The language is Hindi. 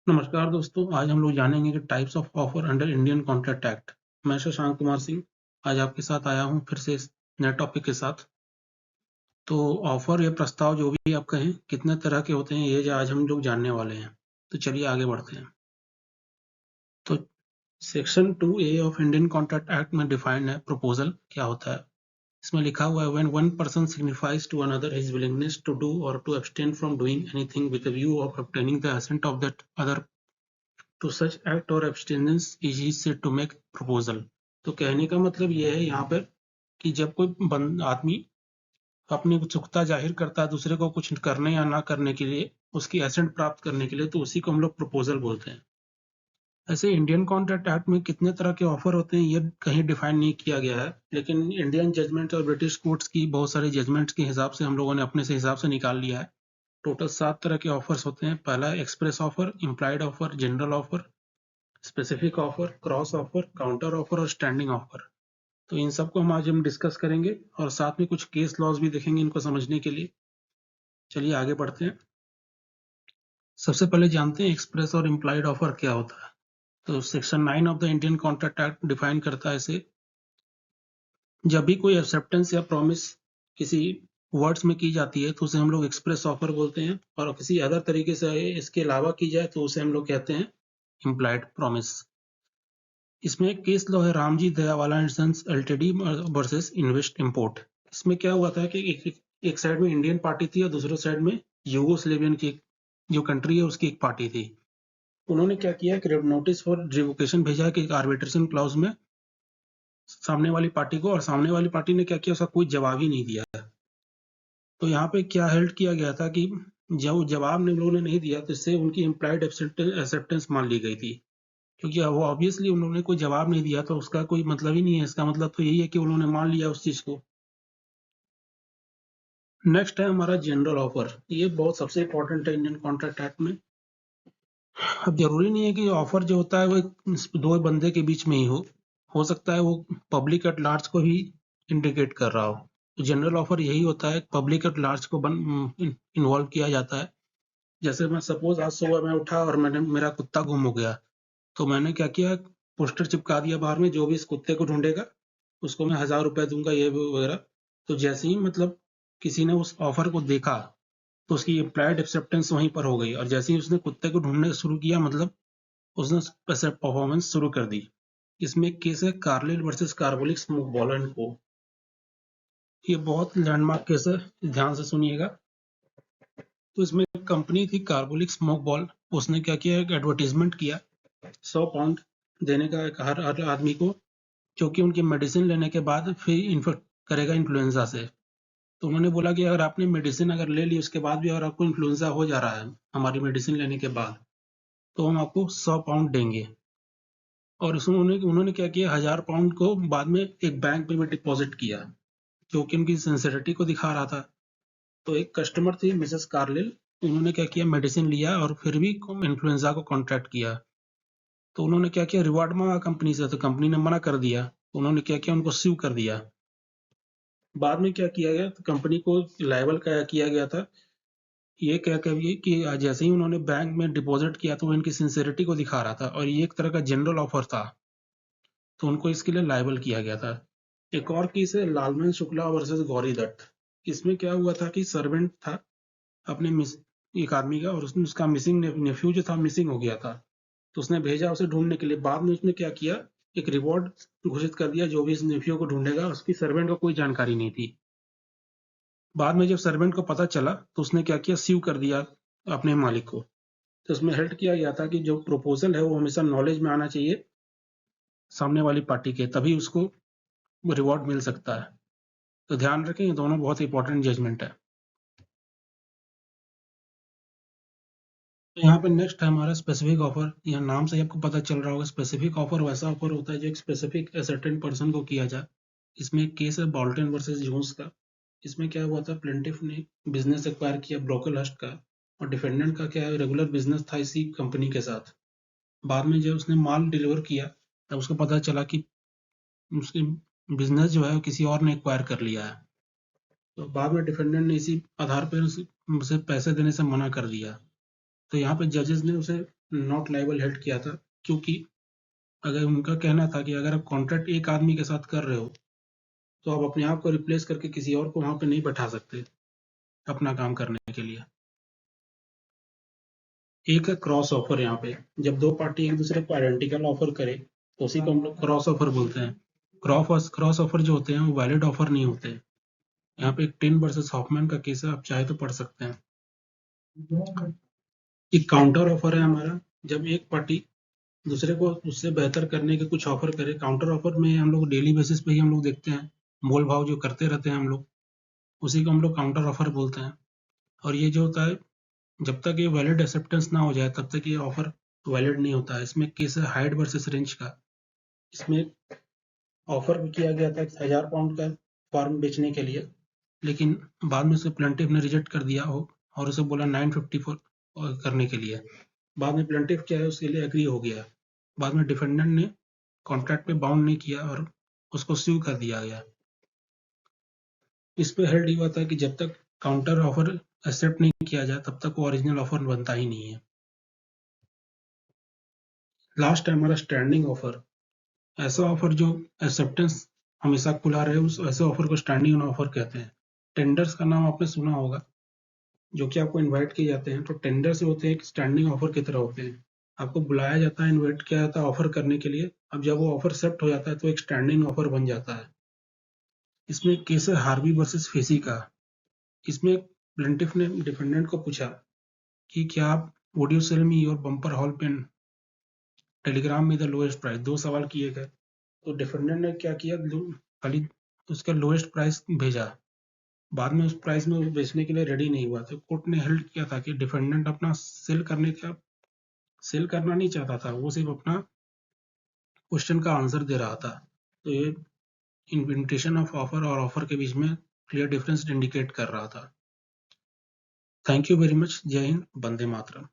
नमस्कार दोस्तों, आज हम लोग जानेंगे कि types of offer under Indian contract act. मैं शशांक कुमार सिंह आज आपके साथ आया हूं फिर से इस नए टॉपिक के साथ। तो ऑफर या प्रस्ताव जो भी आप कहें, कितने तरह के होते हैं ये जो आज हम लोग जानने वाले हैं। तो चलिए आगे बढ़ते हैं। तो section 2A of Indian contract act में डिफाइंड है प्रपोजल क्या होता है। इसमें लिखा हुआ है, when one person signifies to another his willingness to do or to abstain from doing anything with a view of obtaining the assent of that other to such act or abstinence is said to make proposal। तो कहने का मतलब ये है यहाँ पर कि जब कोई आदमी अपनी उत्सुकता जाहिर करता है दूसरे को कुछ करने या ना करने के लिए, उसकी एसेंट प्राप्त करने के लिए, तो उसी को हम लोग प्रपोजल बोलते हैं। ऐसे इंडियन कॉन्ट्रैक्ट एक्ट में कितने तरह के ऑफर होते हैं ये कहीं डिफाइन नहीं किया गया है, लेकिन इंडियन जजमेंट और ब्रिटिश कोर्ट्स की बहुत सारी जजमेंट्स के हिसाब से हम लोगों ने अपने से हिसाब से निकाल लिया है। टोटल 7 तरह के ऑफर्स होते हैं। पहला express offer, implied offer, general offer, specific offer, cross offer, counter offer और स्टैंडिंग ऑफर। तो इन सबको हम डिस्कस करेंगे और साथ में कुछ केस लॉज भी देखेंगे इनको समझने के लिए। चलिए आगे बढ़ते हैं। सबसे पहले जानते हैं एक्सप्रेस और इम्प्लाइड ऑफर क्या होता है। तो section 9 of the Indian contract act define करता है इसे। जब भी कोई एक्सेप्टेंस या प्रॉमिस किसी वर्ड्स में की जाती है तो उसे हम लोग एक्सप्रेस ऑफर बोलते हैं, और किसी अदर तरीके से इसके अलावा की जाए तो उसे हम लोग कहते हैं इम्प्लाइड प्रॉमिस। इसमें एक केस लॉ है, Ramji Dayawala and sons LTD versus invest import. इसमें क्या हुआ था कि एक साइड में इंडियन पार्टी थी और दूसरे साइड में यूगोस्लेवियन की जो कंट्री है उसकी एक पार्टी थी। उन्होंने क्या किया कि नोटिस फॉर रिवोकेशन भेजा कि आर्बिट्रेशन क्लॉज में सामने वाली पार्टी को, और सामने वाली पार्टी ने क्या किया, उसका कोई जवाब ही नहीं दिया। तो यहाँ पे क्या हेल्ड किया गया था कि जब जवाब उन्होंने नहीं दिया तो इससे उनकी इम्प्लाइड एक्सेप्टेंस मान ली गई थी, क्योंकि वो ऑब्वियसली उन्होंने कोई जवाब नहीं दिया तो उसका कोई मतलब ही नहीं है। इसका मतलब तो यही है कि उन्होंने मान लिया उस चीज को। नेक्स्ट है हमारा जनरल ऑफर। ये बहुत सबसे इंपॉर्टेंट है इंडियन कॉन्ट्रैक्ट एक्ट में। अब जरूरी नहीं है कि ऑफर जो होता है वो दो बंदे के बीच में ही हो सकता है वो पब्लिक एट लार्ज को ही इंडिकेट कर रहा हो। तो जनरल ऑफर यही होता है, पब्लिक एट लार्ज को इन्वॉल्व किया जाता है। जैसे मैं सपोज आज सुबह मैं उठा और मेरा कुत्ता गुम हो गया, तो मैंने क्या किया, पोस्टर चिपका दिया बाहर में, जो भी इस कुत्ते को ढूंढेगा उसको मैं 1000 रुपए दूंगा, ये वगैरह। तो जैसे ही मतलब किसी ने उस ऑफर को देखा तो उसकी इम्प्लाइड एक्सेप्टेंस वहीं पर हो गई, और जैसे ही उसने कुत्ते को ढूंढना शुरू किया मतलब उसने परफॉर्मेंस शुरू कर दी। इसमें एक केस है Carlill versus carbolic smoke ball and को। ये बहुत लैंडमार्क केस है, ध्यान से सुनिएगा। तो इसमें एक कंपनी थी कार्बोलिक स्मोक बॉल, उसने क्या किया, एक एडवर्टीजमेंट किया 100 पाउंड देने का एक हर आदमी को, जो कि उनकी मेडिसिन लेने के बाद फिर इन्फेक्ट करेगा इन्फ्लुएंजा से। तो उन्होंने बोला कि अगर आपने मेडिसिन अगर ले ली उसके बाद भी अगर आपको इन्फ्लुएंजा हो जा रहा है हमारी मेडिसिन लेने के बाद, तो हम आपको 100 पाउंड देंगे। और उन्होंने क्या किया, 1000 पाउंड को बाद में एक बैंक में डिपॉजिट किया, जो कि उनकी सिंसियरिटी को दिखा रहा था। तो एक कस्टमर थी मिसेस कार्लिल, उन्होंने क्या किया, मेडिसिन लिया और फिर भी इन्फ्लुएंजा को कॉन्ट्रैक्ट किया। तो उन्होंने क्या किया, रिवार्ड मांगा कंपनी से, तो कंपनी ने मना कर दिया। तो उन्होंने क्या किया, उनको स्यू कर दिया। बाद में क्या किया गया, तो कंपनी को लायबल किया गया था। ये क्या कहिए कि जैसे ही उन्होंने बैंक में डिपॉजिट किया तो वो इनकी सिंसियरिटी को दिखा रहा था, और ये एक तरह का जनरल ऑफर था, तो उनको इसके लिए लायबल किया गया था। एक और केस है लालमन शुक्ला वर्सेस गौरी दत्त। इसमें क्या हुआ था कि सर्वेंट था अपने एक आदमी का, और उसका मिसिंग नेफ्यू जो था मिसिंग हो गया था। तो उसने भेजा उसे ढूंढने के लिए। बाद में उसने क्या किया, एक रिवॉर्ड घोषित कर दिया, जो भी इस नेफ्यू को ढूंढेगा। उसकी सर्वेंट को कोई जानकारी नहीं थी। बाद में जब सर्वेंट को पता चला तो उसने क्या किया, स्यू कर दिया अपने मालिक को। तो उसमें हेल्प किया गया था कि जो प्रपोजल है वो हमेशा नॉलेज में आना चाहिए सामने वाली पार्टी के, तभी उसको रिवॉर्ड मिल सकता है। तो ध्यान रखें, ये दोनों बहुत इंपॉर्टेंट जजमेंट है। तो यहाँ पे नेक्स्ट है हमारा स्पेसिफिक ऑफर। यहाँ नाम से ही आपको पता चल रहा होगा, स्पेसिफिक ऑफर वैसा ऑफर होता है जो एक स्पेसिफिक सर्टेन पर्सन को किया जाए। इसमें एक केस है बॉल्टन वर्सेस जोन्स का। इसमें क्या हुआ था, प्लेंटिफ ने बिजनेस एक्वायर किया ब्रोकरहस्ट का, और डिफेंडेंट का क्या है, रेगुलर बिजनेस था इसी कंपनी के साथ। बाद में जब उसने माल डिलीवर किया तब उसको पता चला कि उसकी बिजनेस जो है वो किसी और ने एक्वायर कर लिया है। तो बाद में डिफेंडेंट ने इसी आधार पर उसे पैसे देने से मना कर दिया। तो यहाँ पे जजेस ने उसे नॉट लायबल हेल्ड किया था, क्योंकि अगर उनका कहना था कि अगर आप कॉन्ट्रैक्ट एक आदमी के साथ कर रहे हो तो आप अपने आप को रिप्लेस करके किसी और को वहां पे नहीं बैठा सकते अपना काम करने के लिए। एक है क्रॉस ऑफर। यहाँ पे जब दो पार्टी एक दूसरे को आइडेंटिकल ऑफर करे तो उसी को हम लोग क्रॉस ऑफर बोलते हैं। क्रॉस ऑफर जो होते हैं वो वैलिड ऑफर नहीं होते। यहाँ पे एक टिन वर्सेस हॉफमैन का केस है, आप चाहे तो पढ़ सकते हैं। एक काउंटर ऑफर है हमारा, जब एक पार्टी दूसरे को उससे बेहतर करने के कुछ ऑफर करे। काउंटर ऑफर में हम लोग डेली बेसिस पे ही हम लोग देखते हैं, मोल भाव जो करते रहते हैं हम लोग, उसी को हम लोग काउंटर ऑफर बोलते हैं। और ये जो होता है, जब तक ये वैलिड एक्सेप्टेंस ना हो जाए तब तक ये ऑफर वैलिड नहीं होता है। इसमें केस है हाइड वर्सेस रेंज का। इसमें ऑफर भी किया गया था 1000 पाउंड का फार्म बेचने के लिए, लेकिन बाद में उसे प्लेंटिफ ने रिजेक्ट कर दिया हो और उसे बोला 954 करने के लिए। बाद में प्लेंटिफ क्या है उसके लिए एग्री हो गया। बाद में डिफेंडेंट ने कॉन्ट्रैक्ट पे बाउंड नहीं किया और उसको स्यू कर दिया गया। इस पे हेल्ड हुआ था कि जब तक काउंटर ऑफर एक्सेप्ट नहीं किया जाए तब तक वो ओरिजिनल ऑफर बनता ही नहीं है। लास्ट है हमारा स्टैंडिंग ऑफर। ऐसा ऑफर जो एक्सेप्टेंस हमेशा खुला रहे, उस ऐसे ऑफर को स्टैंडिंग ऑफर कहते हैं। टेंडर्स का नाम आपने सुना होगा, जो कि आपको इनवाइट किए जाते हैं तो टेंडर से होते हैं, एक स्टैंडिंग ऑफर की तरह होते हैं। आपको बुलाया जाता है, इनवाइट किया जाता है ऑफर करने के लिए। अब जब वो ऑफर एक्सेप्ट हो जाता है तो एक स्टैंडिंग ऑफर बन जाता है। इसमें केस है हार्वी वर्सेस फेसी का। इसमें प्लेंटिफ ने डिफेंडेंट को पूछा कि क्या आप would you sell me your bumper hall pen Telegram में द लोएस्ट प्राइस। 2 सवाल किए गए तो डिफेंडेंट ने क्या किया, खाली उसका लोएस्ट प्राइस भेजा। बाद में उस प्राइस में वो बेचने के लिए रेडी नहीं हुआ, तो कोर्ट ने हेल्ड किया था कि डिफेंडेंट अपना सेल करना नहीं चाहता था, वो सिर्फ अपना क्वेश्चन का आंसर दे रहा था। तो ये इन्विटेशन ऑफ ऑफर और ऑफर के बीच में क्लियर डिफरेंस इंडिकेट कर रहा था। Thank you very much. जय हिंद, वंदे मातरम।